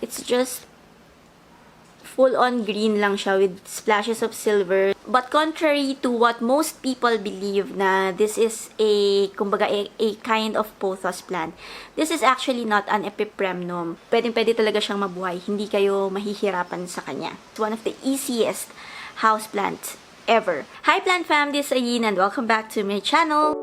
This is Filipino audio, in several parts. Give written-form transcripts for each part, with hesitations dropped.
It's just full-on green lang siya with splashes of silver. But contrary to what most people believe na this is kumbaga, a kind of pothos plant, this is actually not an epipremnum. Pwede talaga siyang mabuhay. Hindi kayo mahihirapan sa kanya. It's one of the easiest houseplants ever. Hi plant fam, this is Ayn and welcome back to my channel.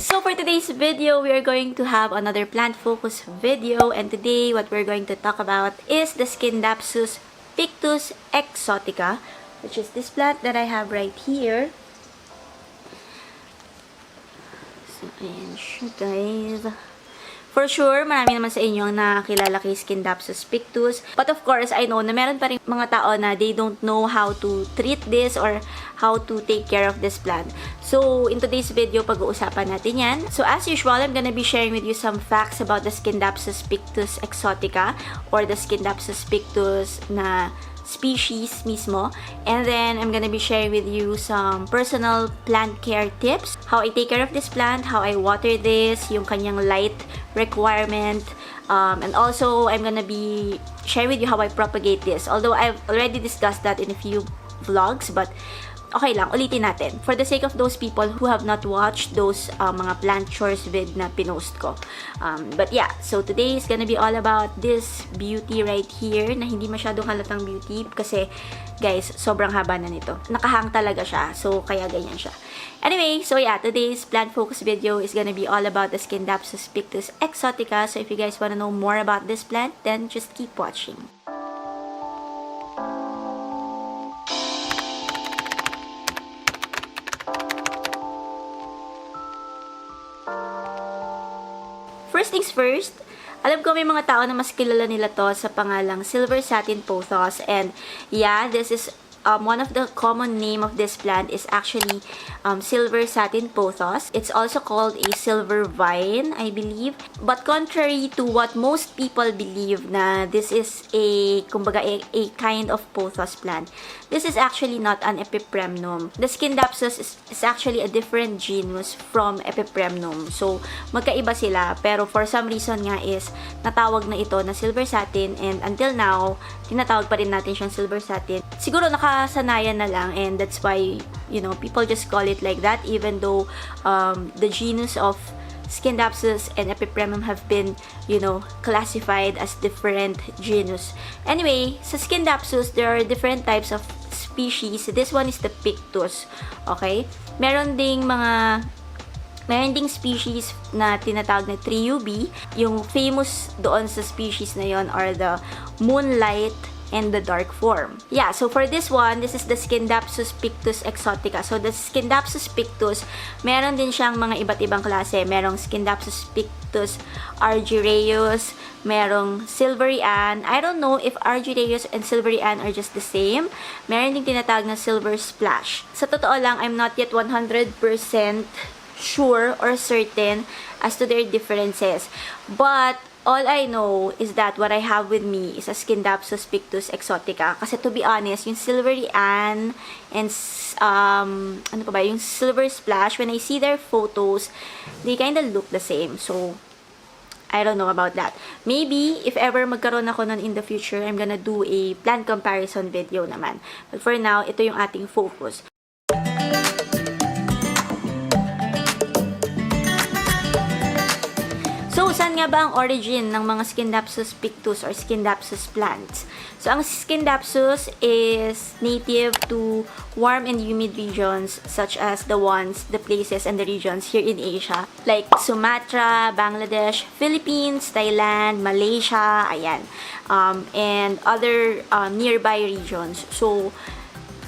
So for today's video, we are going to have another plant focus video, and today what we're going to talk about is the SCINDAPSUS Pictus Exotica, which is this plant that I have right here. So ayan siya guys. For sure, marami naman sa inyo ang nakakilala kay SCINDAPSUS pictus. But of course, I know na meron pa rin mga tao na they don't know how to treat this or how to take care of this plant. So, in today's video, pag-uusapan natin yan. So, as usual, I'm gonna be sharing with you some facts about the SCINDAPSUS Pictus Exotica or the SCINDAPSUS pictus na species mismo. And then, I'm gonna be sharing with you some personal plant care tips. How I take care of this plant, how I water this, yung kanyang light requirement. And also, I'm gonna be sharing with you how I propagate this. Although, I've already discussed that in a few vlogs, but okay lang, ulitin natin. For the sake of those people who have not watched those mga plant chores vid na pinost ko. But yeah, so today is gonna be all about this beauty right here na hindi masyadong halatang beauty kasi guys, sobrang haba na nito. Nakahang talaga siya, so kaya ganyan siya. Anyway, so yeah, today's plant focus video is gonna be all about the SCINDAPSUS Pictus Exotica. So if you guys wanna know more about this plant, then just keep watching. First things first, alam ko may mga tao na mas kilala nila to sa pangalang Silver Satin Pothos, and yeah, this is one of the common name of this plant is actually Silver Satin Pothos. It's also called a silver vine, I believe. But contrary to what most people believe na this is kumbaga, a kind of pothos plant, this is actually not an epipremnum. The SCINDAPSUS is actually a different genus from epipremnum. So, magkaiba sila. Pero for some reason nga is, natawag na ito na silver satin, and until now, tinatawag pa rin natin siyang silver satin. Siguro nakasanayan na lang, and that's why, you know, people just call it like that, even though the genus of SCINDAPSUS and epipremnum have been, you know, classified as different genus. Anyway, sa SCINDAPSUS, there are different types of species. This one is the pictus. Okay? Meron ding species na tinatawag na triubi. Yung famous doon sa species na yon are the moonlight and the dark form. Yeah, so for this one, this is the SCINDAPSUS Pictus Exotica. So the SCINDAPSUS Pictus, meron din siyang mga iba't ibang klase. Merong SCINDAPSUS Pictus Argyraeus, merong Silvery Ann. I don't know if Argyraeus and Silvery Ann are just the same. Meron din tinatawag na Silver Splash. Sa totoo lang, I'm not yet 100% sure or certain as to their differences. But all I know is that what I have with me is a SCINDAPSUS Pictus Exotica. Kasi to be honest, yung Silvery Ann and ano pa ba, yung Silver Splash, when I see their photos, they kind of look the same. So, I don't know about that. Maybe, if ever magkaroon ako nun in the future, I'm gonna do a plant comparison video naman. But for now, ito yung ating focus. So, saan nga ba ang origin ng mga SCINDAPSUS pictus or SCINDAPSUS plants? So, ang SCINDAPSUS is native to warm and humid regions such as the places and the regions here in Asia. Like Sumatra, Bangladesh, Philippines, Thailand, Malaysia, ayan. And other nearby regions. So,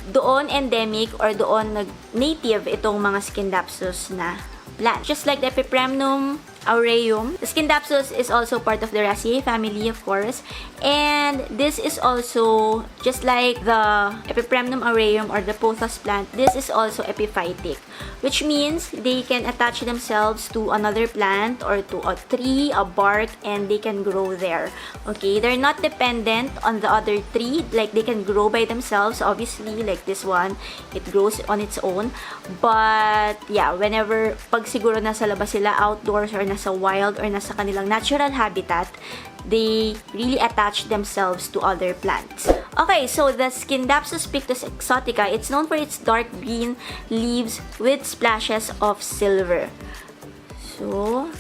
doon endemic or doon native itong mga SCINDAPSUS na plant. Just like the epipremnum aureum, the SCINDAPSUS is also part of the Raceae family, of course. And this is also, just like the epipremnum aureum or the pothos plant, this is also epiphytic, which means they can attach themselves to another plant or to a tree, a bark, and they can grow there. Okay, they're not dependent on the other tree, like they can grow by themselves, obviously, like this one, it grows on its own. But yeah, whenever, pag siguro nasa labas sila, outdoors, or nasa wild or nasa kanilang natural habitat, they really attach themselves to other plants. Okay, so the SCINDAPSUS pictus exotica, it's known for its dark green leaves with splashes of silver. So,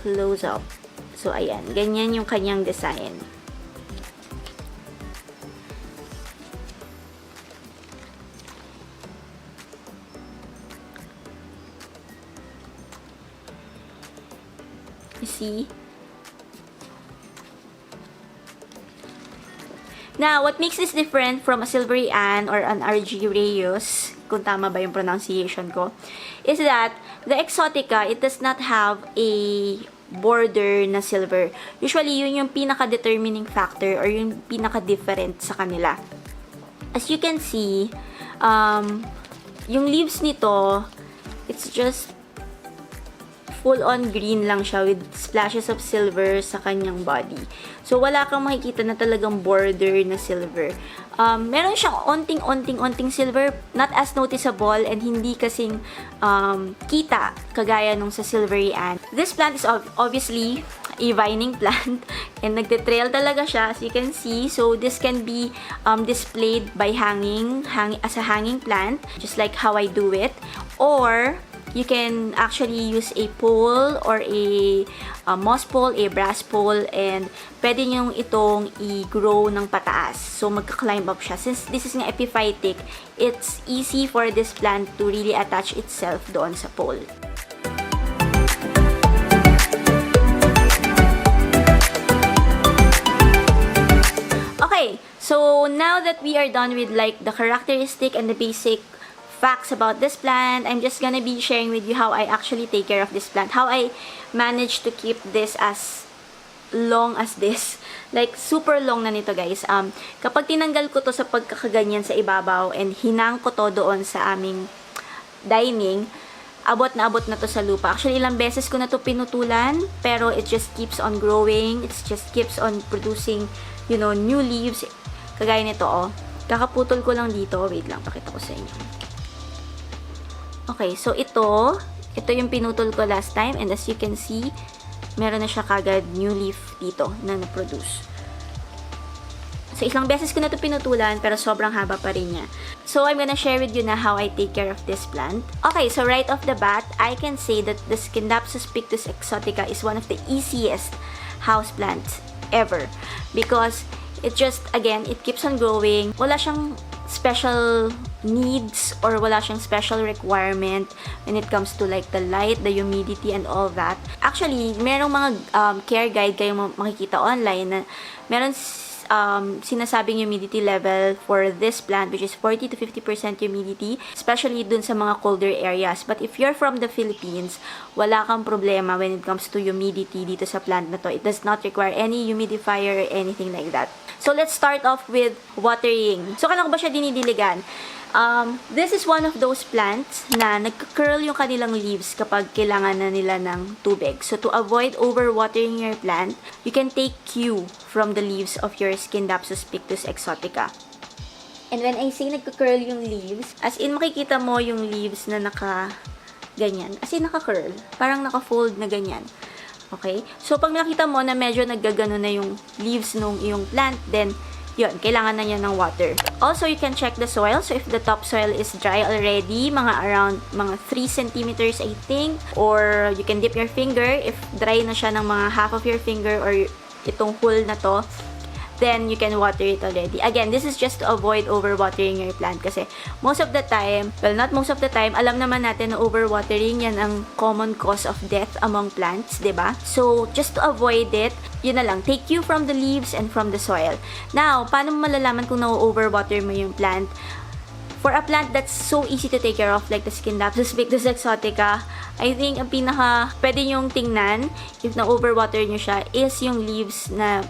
close up. So, ayan. Ganyan yung kanyang design. You see? Now, what makes this different from a silvery Ann or an RG Reyes, kung tama ba yung pronunciation ko, is that the exotica, it does not have a border na silver. Usually, yun yung pinaka-determining factor or yung pinaka-different sa kanila. As you can see, yung leaves nito, it's just full-on green lang siya with splashes of silver sa kanyang body. So, wala kang makikita na talagang border na silver. Meron siyang onting silver, not as noticeable and hindi kasing kita kagaya nung sa silvery Ann. This plant is obviously a vining plant and nagte-trail talaga siya as you can see. So, this can be displayed by hanging as a hanging plant, just like how I do it. Or, you can actually use a pole or a moss pole, a brass pole, and pwede nyo itong i-grow ng pataas. So, magka-climb up siya. Since this is nga epiphytic, it's easy for this plant to really attach itself doon sa pole. Okay, so now that we are done with like the characteristic and the basic facts about this plant, I'm just gonna be sharing with you how I actually take care of this plant. How I manage to keep this as long as this. Like, super long na nito, guys. Kapag tinanggal ko to sa pagkakaganyan sa ibabaw and hinang ko to doon sa aming dining, abot na to sa lupa. Actually, ilang beses ko na to pinutulan, pero it just keeps on growing. It just keeps on producing, you know, new leaves. Kagaya nito, oh. Kakaputol ko lang dito. Wait lang, pakita ko sa inyo. Okay, so ito yung pinutol ko last time, and as you can see, meron na siya kagad new leaf dito na na-produce. So, isang beses ko na ito pinutulan, pero sobrang haba pa rin niya. So, I'm gonna share with you na how I take care of this plant. Okay, so right off the bat, I can say that the SCINDAPSUS pictus exotica is one of the easiest houseplants ever. Because it just, again, it keeps on growing. Wala siyang special needs or wala siyang special requirement when it comes to like the light, the humidity, and all that. Actually, merong mga care guide kayong makikita online na meron sinasabing humidity level for this plant, which is 40 to 50% humidity, especially dun sa mga colder areas. But if you're from the Philippines, wala kang problema when it comes to humidity dito sa plant na to. It does not require any humidifier or anything like that. So, let's start off with watering. So, kailangan ko ba siya dinidiligan? This is one of those plants na nagka-curl yung kanilang leaves kapag kailangan na nila ng tubig. So, to avoid overwatering your plant, you can take cue from the leaves of your SCINDAPSUS pictus exotica. And when I say nagka-curl yung leaves, as in makikita mo yung leaves na ganyan. As in naka-curl. Parang naka-fold na ganyan. Okay? So, pag nakita mo na medyo naggagano na yung leaves nung iyong plant, then yun, kailangan na niya ng water. Also, you can check the soil. So, if the topsoil is dry already, around 3 centimeters, I think. Or, you can dip your finger. If dry na siya ng mga half of your finger or itong hole na to, then you can water it already. Again, this is just to avoid overwatering your plant kasi most of the time, well, not most of the time, alam naman natin na overwatering yan ang common cause of death among plants, diba? So, just to avoid it, yun na lang, take cue from the leaves and from the soil. Now, paano mo malalaman kung na-overwater mo yung plant? For a plant that's so easy to take care of, like the SCINDAPSUS pictus exotica, I think ang pwede nyong tingnan if na-overwater nyo siya is yung leaves na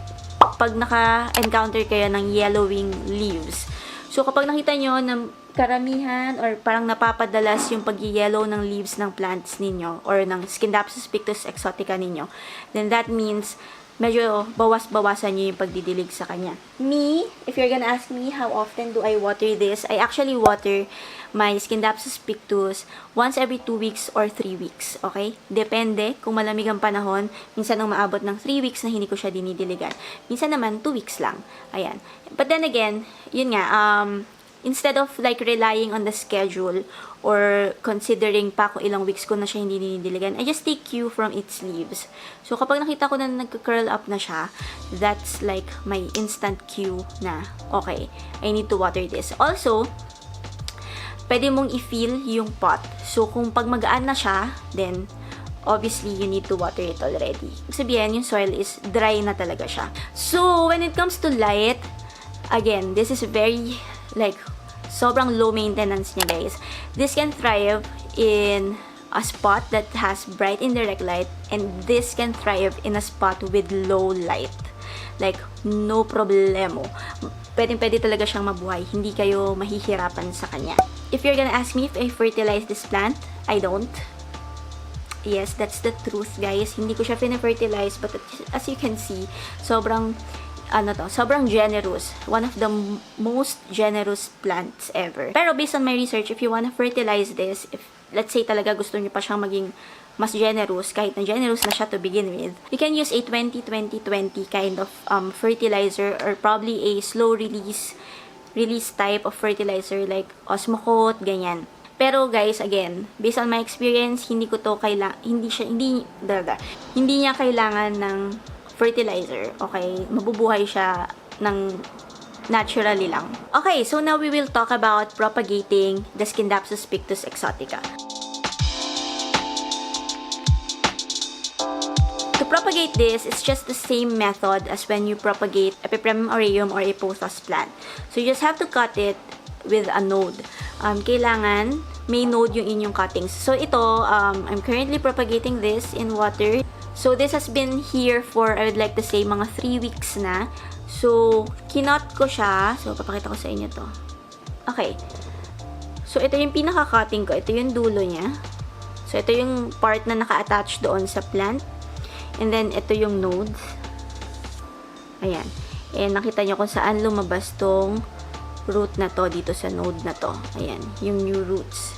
pag naka-encounter kayo ng yellowing leaves. So, kapag nakita nyo na karamihan or parang napapadalas yung pag-yellow ng leaves ng plants ninyo or ng SCINDAPSUS pictus exotica ninyo, then that means medyo bawas-bawasan nyo yung pagdidilig sa kanya. Me, if you're gonna ask me how often do I water this, I actually water my SCINDAPSUS pictus once every 2 weeks or 3 weeks, okay? Depende, kung malamig ang panahon, minsan ang maabot ng 3 weeks na hindi ko siya dinidiligan. Minsan naman, 2 weeks lang. Ayan. But then again, yun nga, instead of like relying on the schedule or considering pa kung ilang weeks ko na siya hindi dinidiligan, I just take cue from its leaves. So, kapag nakita ko na nagka-curl up na siya, that's like my instant cue na, okay, I need to water this. Also, pwede mong i-fill yung pot. So, kung pag magaan na siya, then, obviously, you need to water it already. Sabihin, yung soil is dry na talaga siya. So, when it comes to light, again, this is very, like, sobrang low maintenance niya, guys. This can thrive in a spot that has bright indirect light, and this can thrive in a spot with low light. Like, no problemo. Pwede talaga siyang mabuhay. Hindi kayo mahihirapan sa kanya. If you're gonna ask me if I fertilize this plant, I don't. Yes, that's the truth, guys. Hindi ko siya fina-fertilize, but as you can see, sobrang generous. One of the most generous plants ever. Pero based on my research, if you wanna fertilize this, if let's say talaga gusto niyo pa siyang maging mas generous, kahit na generous na siya to begin with, you can use a 20-20-20 kind of fertilizer, or probably a slow release type of fertilizer like Osmocote, ganyan. Pero guys, again, based on my experience, hindi niya kailangan ng fertilizer, okay? Mabubuhay siya ng naturally lang. Okay, so now we will talk about propagating the SCINDAPSUS pictus exotica. To propagate this, it's just the same method as when you propagate a Peperomia aureum or a Pothos plant. So you just have to cut it with a node. Kailangan may node yung inyong cuttings. So ito, I'm currently propagating this in water. So, this has been here for, I would like to say, mga 3 weeks na. So, kinot ko siya. So, papakita ko sa inyo to. Okay. So, ito yung pinaka-cutting ko. Ito yung dulo niya. So, ito yung part na naka-attach doon sa plant. And then, ito yung nodes. Ayan. And nakita nyo kung saan lumabas tong root na to dito sa node na to. Ayan. Yung new roots.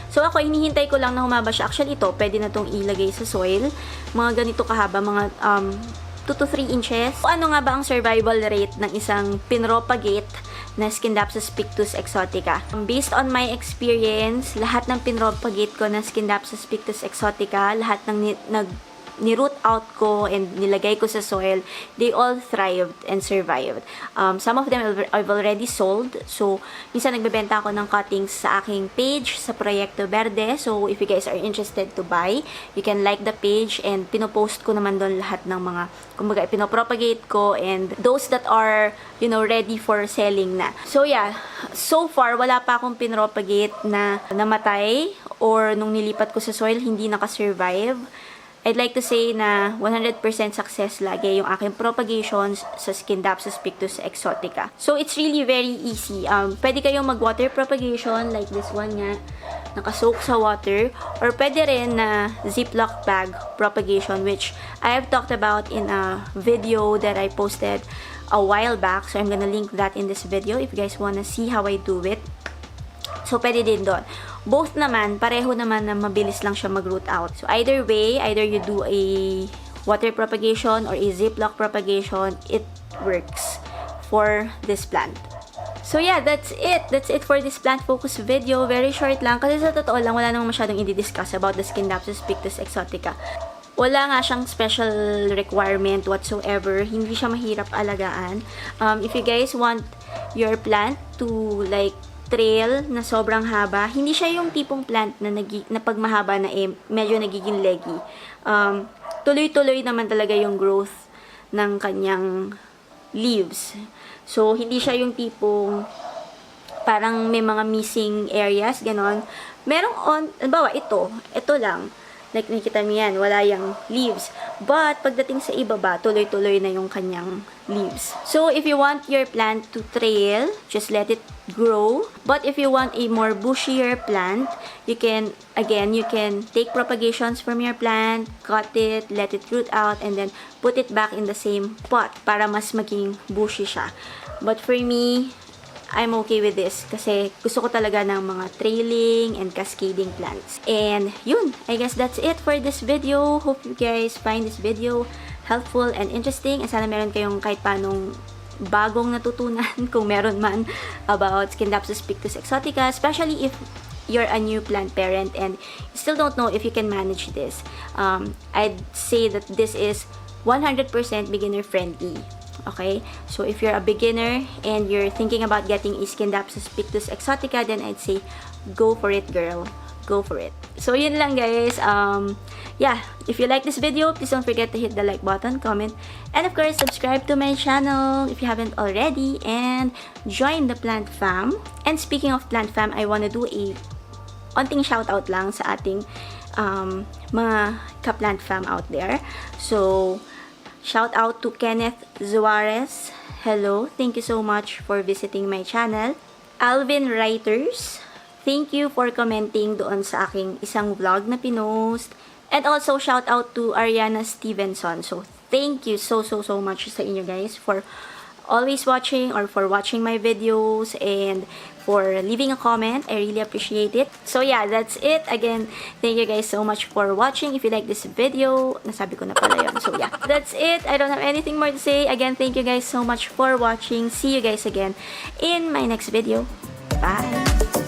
So, ako, hinihintay ko lang na humaba siya. Actually, ito, pwede na itong ilagay sa soil. Mga ganito kahaba, mga 2 to 3 inches. So, ano nga ba ang survival rate ng isang pinropagate na SCINDAPSUS pictus exotica? Based on my experience, lahat ng pinropagate ko na SCINDAPSUS pictus exotica, lahat ng ni-root out ko and nilagay ko sa soil, they all thrived and survived. Some of them I've already sold. So, minsan nagbebenta ako ng cuttings sa aking page, sa Proyecto Verde. So, if you guys are interested to buy, you can like the page, and pinopost ko naman doon lahat ng mga, kumbaga, pinopropagate ko, and those that are, you know, ready for selling na. So, yeah. So far, wala pa akong pinropagate na namatay, or nung nilipat ko sa soil, hindi nakasurvive. I'd like to say na 100% success lagi yung aking propagations sa SCINDAPSUS pictus exotica. So, it's really very easy. Pwede kayong mag-water propagation like this one nga, nakasoak sa water, or pwede rin na Ziploc bag propagation, which I have talked about in a video that I posted a while back. So, I'm gonna link that in this video if you guys wanna see how I do it. So, pwede din doon. Both naman, pareho naman na mabilis lang siya mag-root out. So, either way, either you do a water propagation or a Ziploc propagation, it works for this plant. So, yeah, that's it. That's it for this plant focus video. Very short lang. Kasi sa totoo lang, wala namang masyadong i-discuss about the SCINDAPSUS pictus exotica. Wala nga siyang special requirement whatsoever. Hindi siya mahirap alagaan. If you guys want your plant to, like, trail na sobrang haba. Hindi siya yung tipong plant na, pag mahaba na medyo nagiging leggy. Tuloy-tuloy naman talaga yung growth ng kanyang leaves. So, hindi siya yung tipong parang may mga missing areas, ganon. Merong halimbawa, ito lang. Like, nakikita mo yan, wala yung leaves. But, pagdating sa ibaba, tuloy-tuloy na yung kanyang leaves. So, if you want your plant to trail, just let it grow. But, if you want a more bushier plant, you can, again, you can take propagations from your plant, cut it, let it root out, and then put it back in the same pot para mas maging bushy siya. But, for me, I'm okay with this kasi gusto ko talaga ng mga trailing and cascading plants. And yun, I guess that's it for this video. Hope you guys find this video helpful and interesting. And sana meron kayong kahit panong bagong natutunan kung meron man about SCINDAPSUS Pictus Exotica, especially if you're a new plant parent and you still don't know if you can manage this. I'd say that this is 100% beginner friendly. Okay, so if you're a beginner and you're thinking about getting a SCINDAPSUS Pictus Exotica, then I'd say go for it, girl. Go for it. So yun lang, guys. Yeah, if you like this video, please don't forget to hit the like button, comment, and of course subscribe to my channel if you haven't already, and join the plant fam. And speaking of plant fam, I wanna do a onting shout out lang sa ating mga ka-plant fam out there. So shout out to Kenneth Zuarez. Hello, thank you so much for visiting my channel. Alvin Writers, thank you for commenting doon sa aking isang vlog na pinost. And also shout out to Ariana Stevenson. So thank you so much sa inyo guys for always watching or for watching my videos and for leaving a comment. I really appreciate it. So yeah, that's it. Again, thank you guys so much for watching. If you like this video, nasabi ko na pala yun. So yeah, that's it. I don't have anything more to say. Again, thank you guys so much for watching. See you guys again in my next video. Bye!